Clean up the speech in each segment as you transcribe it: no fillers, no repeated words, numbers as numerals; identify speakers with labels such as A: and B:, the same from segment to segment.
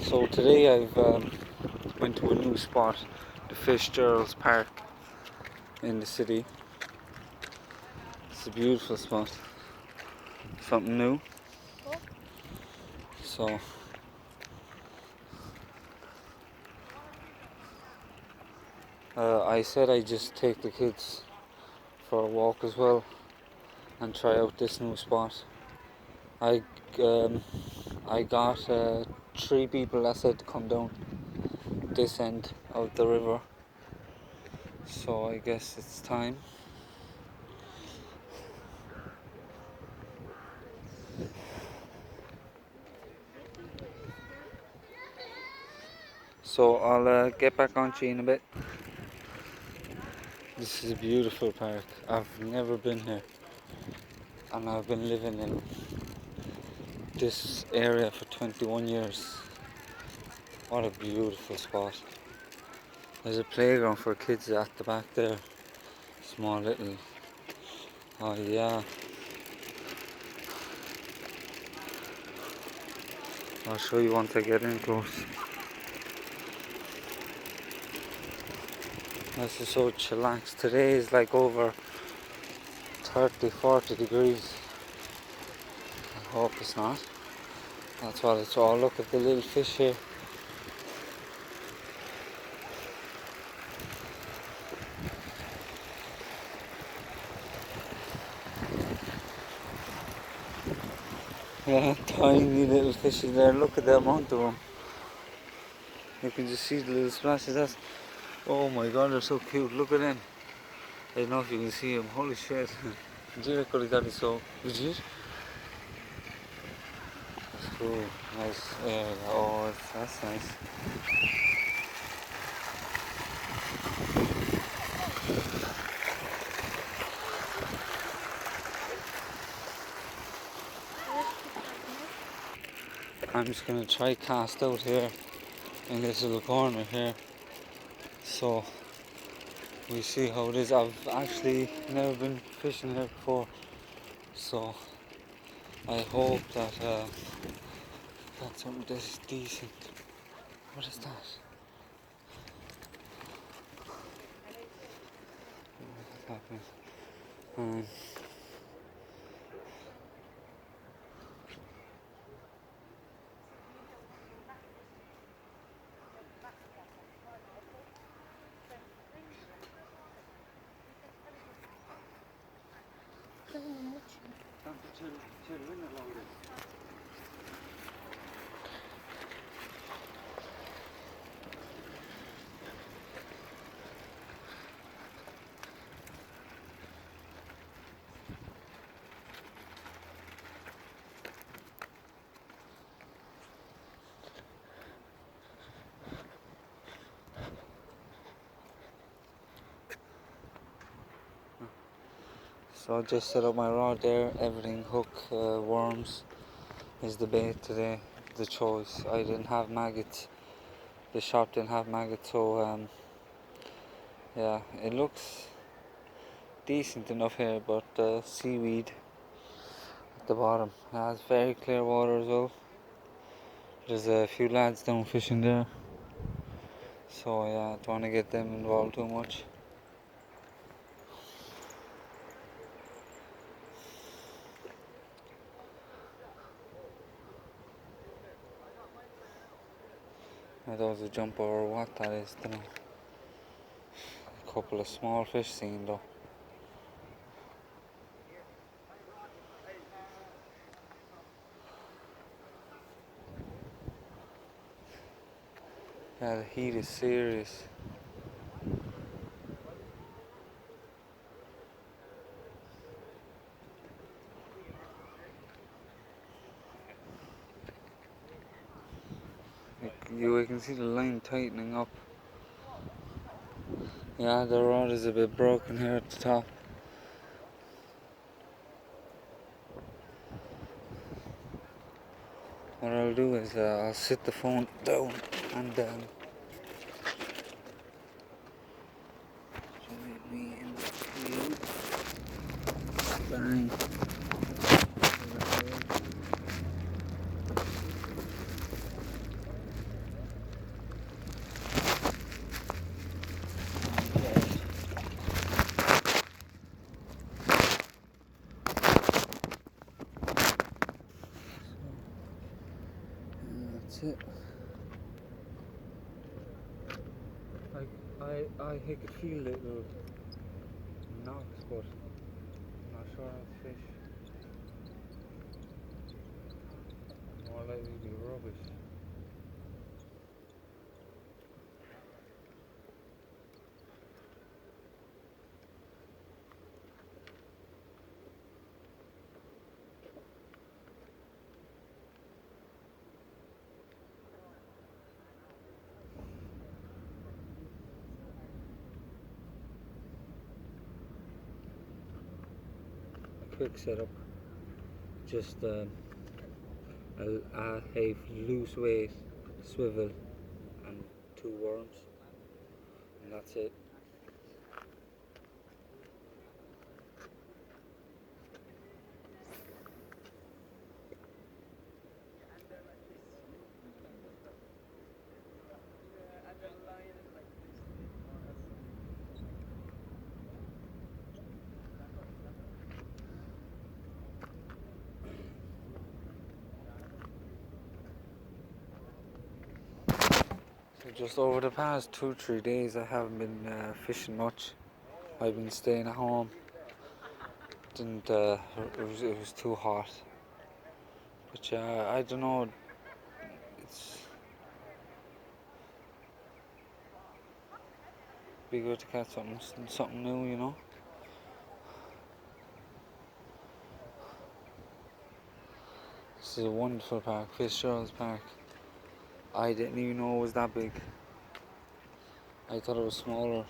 A: So today I've went to a new spot, the Fitzgerald Park in the city. It's a beautiful spot, something new. So I said I'd just take the kids for a walk as well and try out this new spot. I um, I got 3 people that said to come down this end of the river, so I guess it's time. So I'll get back on to you in a bit. This is a beautiful park. I've never been here, and I've been living in this area for 21 years. What a beautiful spot. There's a playground for kids at the back there. Small little... Oh yeah. I'll show you once I get in close. This is so chillax. Today is like over 30-40 degrees. I hope it's not. That's what it's all. Look at the little fish here. Yeah, tiny little fish in there. Look at the amount of them. You can just see the little splashes. That's... Oh my god, they're so cute. Look at them. I don't know if you can see them. Holy shit. That is so legit. That's cool. Nice area. Oh, that's nice. I'm just gonna try cast out here in this little corner here. So we see how it is. I've actually never been fishing here before, so I hope that that's something that's decent. What is that? What happened? So I just set up my rod there, everything hook, worms is the bait today, the choice. I didn't have maggots, the shop didn't have maggots, so yeah, it looks decent enough here, but seaweed at the bottom. It's very clear water as well. There's a few lads down fishing there, so yeah, I don't want to get them involved too much. I thought it was a jumper or what that is, don't know. A couple of small fish seen though. Yeah, the heat is serious. You can see the line tightening up. Yeah, the rod is a bit broken here at the top. What I'll do is I'll sit the phone down and join me in the field. Bang. that's it. I could feel little knocks, but I'm not sure it's fish. More likely to be rubbish. A quick setup, just a loose weight, swivel, and 2 worms, and that's it. So just over the past 2-3 days, I haven't been fishing much. I've been staying at home. Didn't it was too hot. But yeah, I don't know. It's be good to catch something new, you know. This is a wonderful park, Fitzgerald Park. I didn't even know it was that big. I thought it was smaller.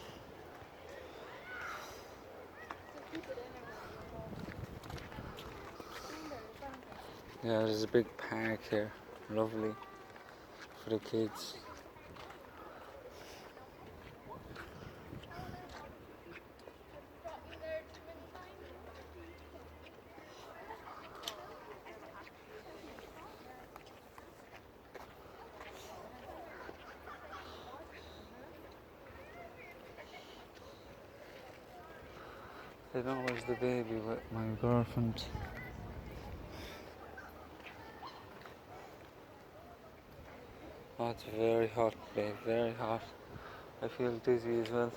A: Yeah, there's a big park here. Lovely for the kids. I don't know where's the baby with my girlfriend. Oh, it's very hot, babe, very hot. I feel dizzy as well.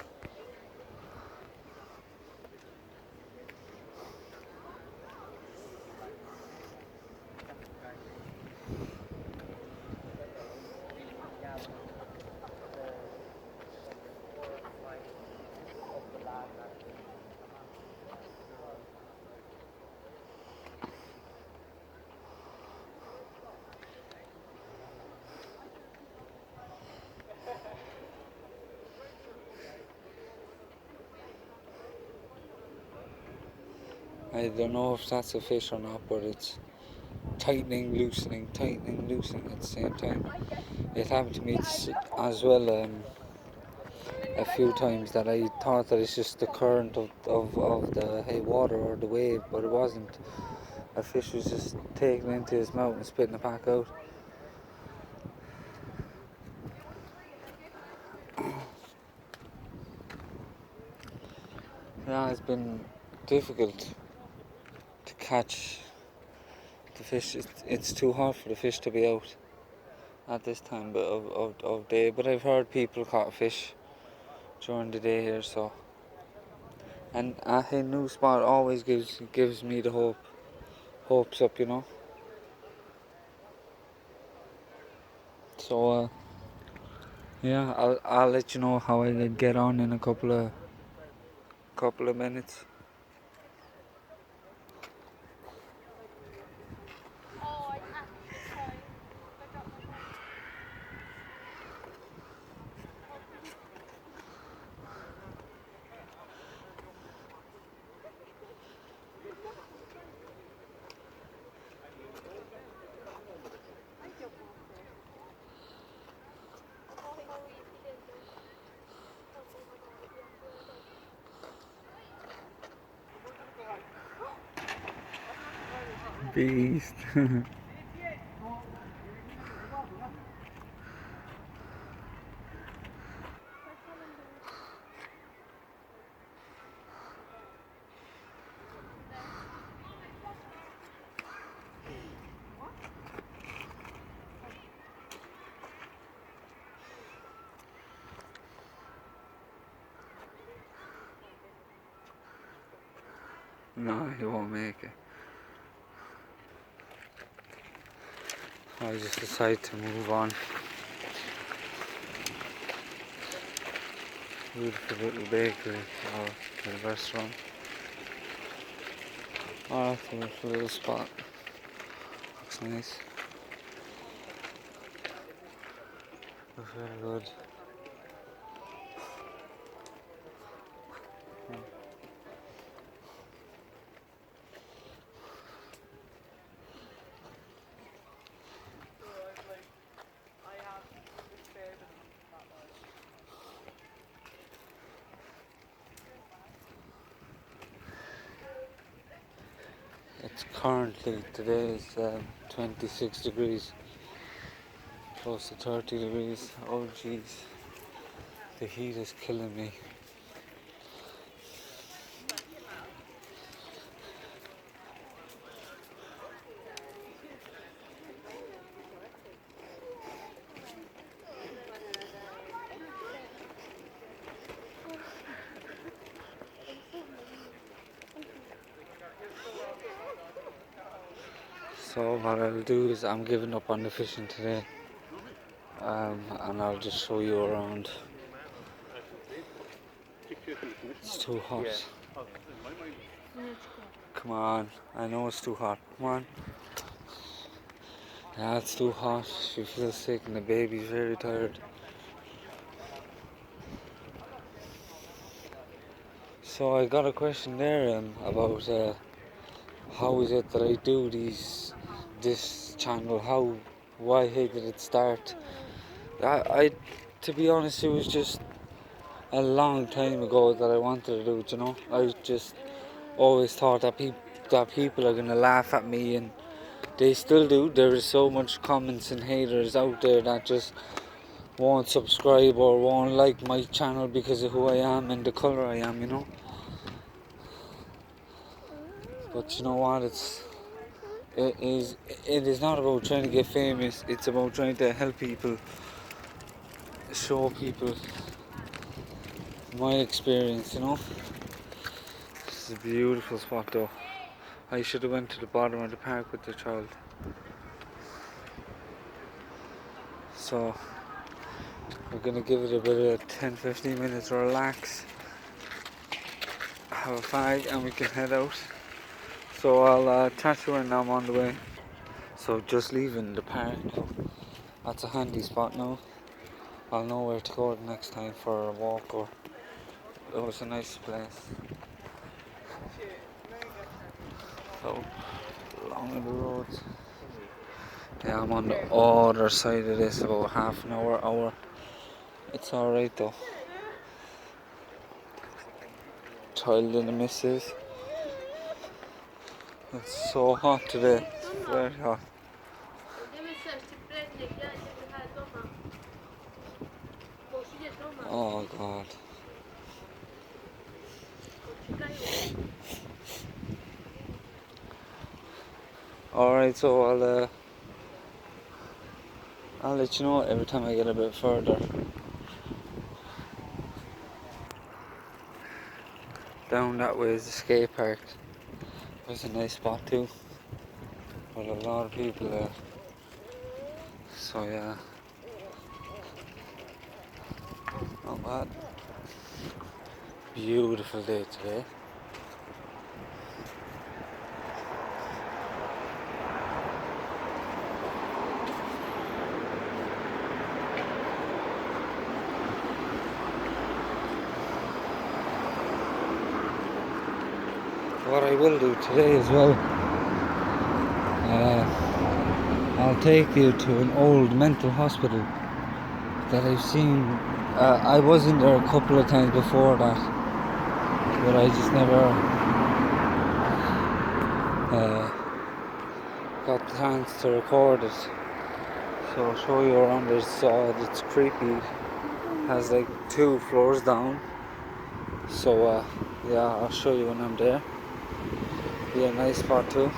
A: I don't know if that's a fish or not, but it's tightening, loosening at the same time. It happened to me as well a few times that I thought that it's just the current of the water or the wave, but it wasn't. A fish was just taking it into his mouth and spitting it back out. Yeah, it's been difficult to catch the fish. It's too hot for the fish to be out at this time of day, but I've heard people caught fish during the day here, so. And a new spot always gives me the hopes up, you know. So yeah, I'll let you know how I get on in a couple of minutes. Beast. No, he won't make it. I just decided to move on. Beautiful little bakery or a restaurant. Oh, that's a beautiful little spot. Looks nice. Looks very good. It's currently, today is 26 degrees, close to 30 degrees. Oh jeez, the heat is killing me. So what I'll do is I'm giving up on the fishing today, and I'll just show you around. It's too hot. Come on, I know it's too hot. Come on. Yeah, it's too hot. She feels sick and the baby's very tired. So I got a question there about how is it that I do this channel? Why did it start? I to be honest, it was just a long time ago that I wanted to do it. You know, I just always thought that people are gonna laugh at me, and they still do. There is so much comments and haters out there that just won't subscribe or won't like my channel because of who I am and the colour I am. You know. But you know what? It is not about trying to get famous. It's about trying to help people, show people my experience. You know, this is a beautiful spot though. I should have went to the bottom of the park with the child. So we're gonna give it a bit of 10-15 minutes to relax, have a fag, and we can head out. So I'll chat you when I'm on the way. So just leaving the park now. That's a handy spot now. I'll know where to go the next time for a walk, or it was a nice place. So along the roads. Yeah, I'm on the other side of this, about half an hour. It's alright though. Child in the missus. It's so hot today. It's very hot. Oh god. Alright, so I'll let you know every time I get a bit further. Down that way is the skate park. It's a nice spot too, with a lot of people there. So yeah, not bad. Beautiful day today. What I will do today as well, I'll take you to an old mental hospital that I've seen. I was in there a couple of times before that, but I just never got the chance to record it. So I'll show you around. It's creepy. It has like 2 floors down. So yeah, I'll show you when I'm there. Be a nice spot too.